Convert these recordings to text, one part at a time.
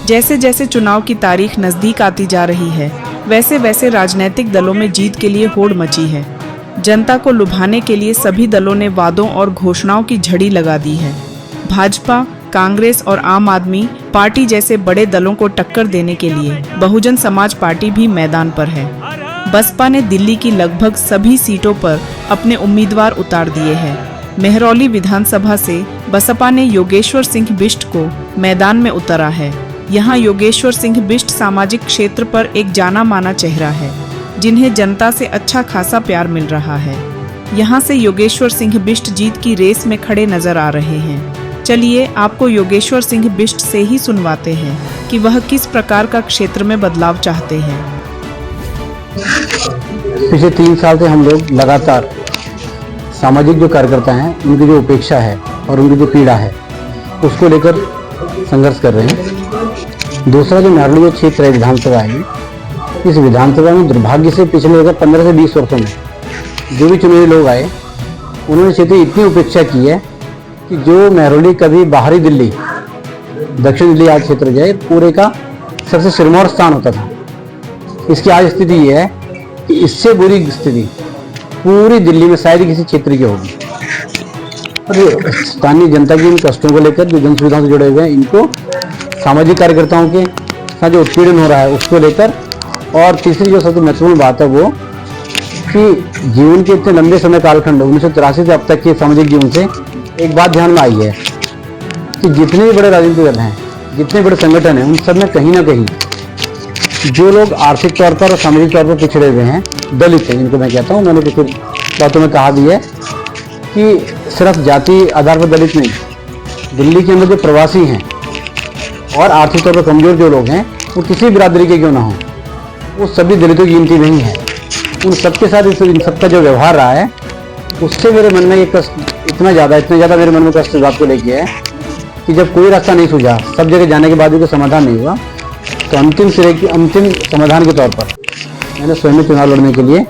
जैसे जैसे चुनाव की तारीख नजदीक आती जा रही है, वैसे वैसे राजनीतिक दलों में जीत के लिए होड़ मची है। जनता को लुभाने के लिए सभी दलों ने वादों और घोषणाओं की झड़ी लगा दी है। भाजपा, कांग्रेस और आम आदमी पार्टी जैसे बड़े दलों को टक्कर देने के लिए बहुजन समाज पार्टी भी मैदान पर है। बसपा ने दिल्ली की लगभग सभी सीटों पर अपने उम्मीदवार उतार दिए हैं। मेहरौली विधानसभा से बसपा ने योगेश्वर सिंह बिष्ट को मैदान में उतारा है। यहाँ योगेश्वर सिंह बिष्ट सामाजिक क्षेत्र पर एक जाना माना चेहरा है, जिन्हें जनता से अच्छा खासा प्यार मिल रहा है। यहाँ से योगेश्वर सिंह बिष्ट जीत की रेस में खड़े नजर आ रहे हैं। चलिए आपको योगेश्वर सिंह बिष्ट से ही सुनवाते हैं कि वह किस प्रकार का क्षेत्र में बदलाव चाहते हैं। पिछले 3 साल से हम लोग लगातार सामाजिक जो कार्यकर्ता हैं, उनकी जो उपेक्षा है और उनकी जो पीड़ा है, उसको लेकर संघर्ष कर रहे हैं। दूसरा जो मेहरौली जो क्षेत्र है विधानसभा है, इस विधानसभा में दुर्भाग्य से पिछले 15 से 20 वर्षों में जो भी चुने लोग आए, उन्होंने क्षेत्र इतनी उपेक्षा की है कि जो मेहरौली कभी बाहरी दिल्ली, दक्षिण दिल्ली आज क्षेत्र जो है पूरे का सबसे सिरमौर स्थान होता था, इसकी आज स्थिति ये है कि इससे बुरी स्थिति पूरी दिल्ली में शायद किसी क्षेत्र की होगी। और स्थानीय जनता की इन कष्टों को लेकर जो जन सुविधाओं से जुड़े हुए हैं, इनको सामाजिक कार्यकर्ताओं के साथ जो उत्पीड़न हो रहा है उसको लेकर, और तीसरी जो सबसे महत्वपूर्ण बात है वो कि जीवन के इतने लंबे समय कालखंड 1983 से अब तक के सामाजिक जीवन से एक बात ध्यान में आई है कि जितने भी बड़े राजनीतिक दल हैं, जितने बड़े संगठन हैं, उन सब में कहीं ना कहीं जो लोग आर्थिक तौर पर और सामाजिक तौर पर पिछड़े हुए हैं, दलित हैं, इनको मैं कहता हूँ, मैंने कुछ बातों में कहा भी है कि सिर्फ जाति आधार पर दलित नहीं, दिल्ली के अंदर जो प्रवासी हैं और आर्थिक तौर पर कमजोर जो लोग हैं, वो किसी बिरादरी के क्यों ना हो, वो सभी दलितों की गिनती नहीं है। उन सबके साथ इन सबका जो व्यवहार रहा है, उससे मेरे मन में ये कष्ट इतना ज़्यादा मेरे मन में कष्ट इस बात को लेके है कि जब कोई रास्ता नहीं सूझा, सब जगह जाने के बाद भी कोई समाधान नहीं हुआ, तो अंतिम समाधान के तौर पर मैंने स्वयं चुनाव लड़ने के लिए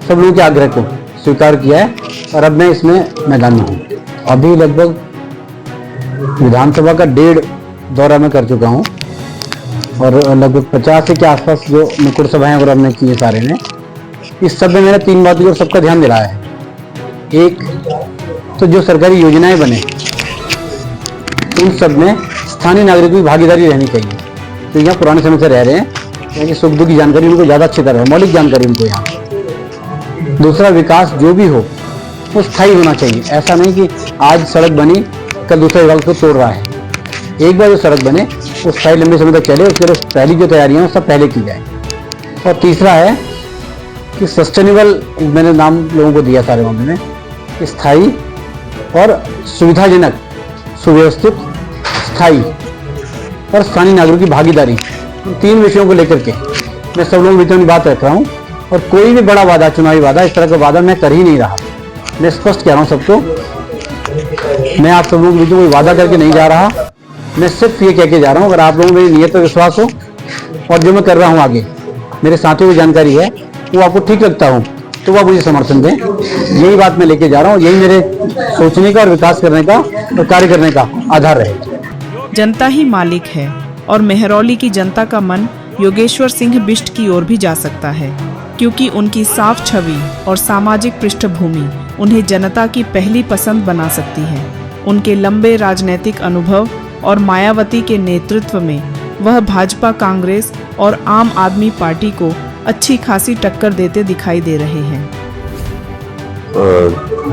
सब लोगों के आग्रह को स्वीकार किया है और अब मैं इसमें मैदान में हूँ। अभी लगभग विधानसभा का 1.5 दौरा मैं कर चुका हूँ और लगभग 50 के आसपास जो नुक्कड़ सभाएं और हमने की है सारे ने, इस सब में मैंने 3 बातों पर सबका ध्यान दिलाया है। एक तो जो सरकारी योजनाएं बने, उन सब में स्थानीय नागरिकों की भागीदारी रहनी चाहिए, तो यहाँ पुराने समय से रह रहे हैं, यानी सुख दुख की जानकारी उनको ज़्यादा अच्छी तरह है, मौलिक जानकारी उनको यहाँ। दूसरा, विकास जो भी हो वो स्थायी होना चाहिए। ऐसा नहीं कि आज सड़क बनी कल दूसरा विभाग उसको तोड़ रहा है। एक बार जो सड़क बने वो स्थायी लंबे समय तक चले, उसके लिए पहली जो तैयारियां सब पहले की जाए। और तीसरा है कि सस्टेनेबल, मैंने नाम लोगों को दिया सारे मामले में, स्थायी और सुविधाजनक, सुव्यवस्थित, स्थायी और स्थानीय नागरिकों की भागीदारी, इन 3 विषयों को लेकर के मैं सब लोगों के बीच में बात रख रहा हूँ। और कोई भी बड़ा वादा, चुनावी वादा, इस तरह का वादा मैं कर ही नहीं रहा। मैं स्पष्ट कह रहा हूँ सबको, मैं आप सब लोगों के बीच में कोई वादा करके नहीं जा रहा। मैं सिर्फ ये कह के जा रहा हूँ, अगर आप लोगों को मेरी नीयत पर विश्वास हो और जो मैं कर रहा हूँ आगे मेरे साथियों को जानकारी है, वो आपको ठीक लगता हो, तो वह मुझे समर्थन दें। यही बात मैं लेके जा रहा हूँ, यही मेरे सोचने का और विकास करने का और कार्य करने का आधार रहेगा। जनता ही मालिक है और मेहरौली की जनता का मन योगेश्वर सिंह बिष्ट की ओर भी जा सकता है, क्योंकि उनकी साफ छवि और सामाजिक पृष्ठभूमि उन्हें जनता की पहली पसंद बना सकती है। उनके लंबे राजनीतिक अनुभव और मायावती के नेतृत्व में वह भाजपा, कांग्रेस और आम आदमी पार्टी को अच्छी खासी टक्कर देते दिखाई दे रहे हैं।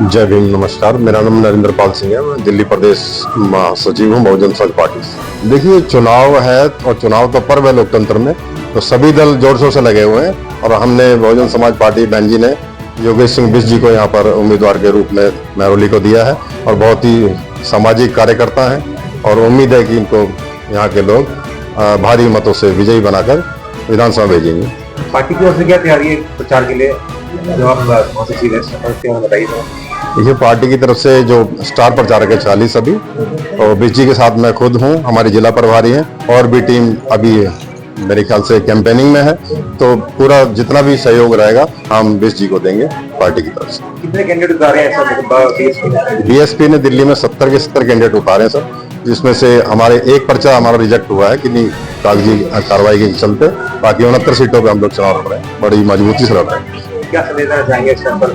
जय भीम, नमस्कार। मेरा नाम नरेंद्र पाल सिंह है, मैं दिल्ली प्रदेश महासचिव हूँ बहुजन समाज पार्टी से। देखिए, चुनाव है और चुनाव तो पर्व है लोकतंत्र में, तो सभी दल जोर शोर से लगे हुए हैं और हमने बहुजन समाज पार्टी बहन जी ने योगेश सिंह बिष्ट जी को यहाँ पर उम्मीदवार के रूप में मेहरौली को दिया है और बहुत ही सामाजिक कार्यकर्ता हैं और उम्मीद है कि इनको यहाँ के लोग भारी मतों से विजयी बनाकर विधानसभा भेजेंगे। पार्टी की ओर से क्या तैयारी है प्रचार के लिए, जो आप बहुत अच्छी बताइए। देखिए, पार्टी की तरफ से जो स्टार प्रचारक है 40 अभी, और बिष्ट जी के साथ मैं खुद हूँ, हमारी जिला प्रभारी हैं और भी टीम अभी मेरे ख्याल से कैंपेनिंग में है, तो पूरा जितना भी सहयोग रहेगा हम बिष्ट जी को देंगे पार्टी की तरफ से। कितने कैंडिडेट उतारे हैं सर? बीएसपी ने दिल्ली में 70 के 70 कैंडिडेट उतारे हैं सर, जिसमें से हमारे एक पर्चा हमारा रिजेक्ट हुआ है कि नहीं कागजी कार्रवाई के चलते, बाकी 69 सीटों पे हम लोग चुनाव लड़ रहे हैं, बड़ी मजबूती से लड़ रहे हैं। क्या संदेश देना चाहेंगे इस पर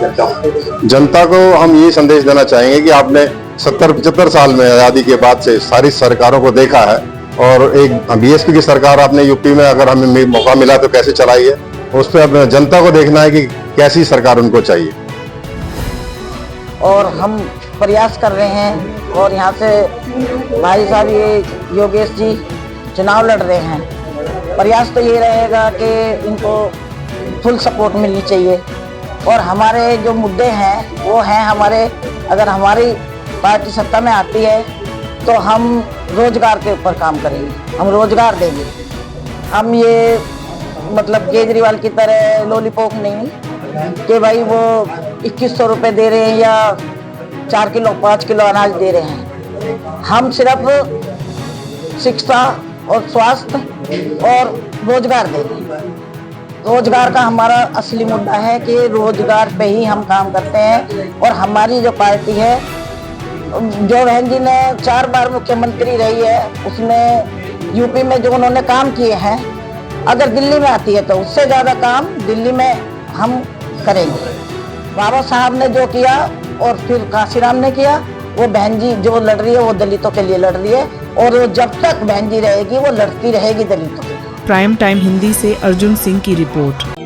जनता को? जनता को हम ये संदेश देना चाहेंगे कि आपने 70-75 साल में आज़ादी के बाद से सारी सरकारों को देखा है, और एक बीएसपी की सरकार आपने यूपी में अगर हमें मौका मिला तो कैसे चलाई है, उस पर अब जनता को देखना है कि कैसी सरकार उनको चाहिए। और हम प्रयास कर रहे हैं, और यहाँ से भाई साहब ये योगेश जी चुनाव लड़ रहे हैं। प्रयास तो ये रहेगा कि इनको फुल सपोर्ट मिलनी चाहिए, और हमारे जो मुद्दे हैं वो हैं हमारे, अगर हमारी पार्टी सत्ता में आती है तो हम रोजगार के ऊपर काम करेंगे, हम रोजगार देंगे। हम ये मतलब केजरीवाल की तरह लॉलीपॉप नहीं कि भाई वो 2100 रुपये दे रहे हैं या 4 किलो 5 किलो अनाज दे रहे हैं। हम सिर्फ शिक्षा और स्वास्थ्य और रोजगार देंगे। रोजगार का हमारा असली मुद्दा है कि रोजगार पे ही हम काम करते हैं। और हमारी जो पार्टी है, जो बहन जी ने 4 बार मुख्यमंत्री रही है, उसमें यूपी में जो उन्होंने काम किए हैं, अगर दिल्ली में आती है तो उससे ज़्यादा काम दिल्ली में हम करेंगे। बाबा साहब ने जो किया और फिर काशीराम ने किया, वो बहन जी जो लड़ रही है वो दलितों के लिए लड़ रही है, और वो जब तक बहन जी रहेगी वो लड़ती रहेगी दलितों के लिए। प्राइम टाइम हिंदी से अर्जुन सिंह की रिपोर्ट।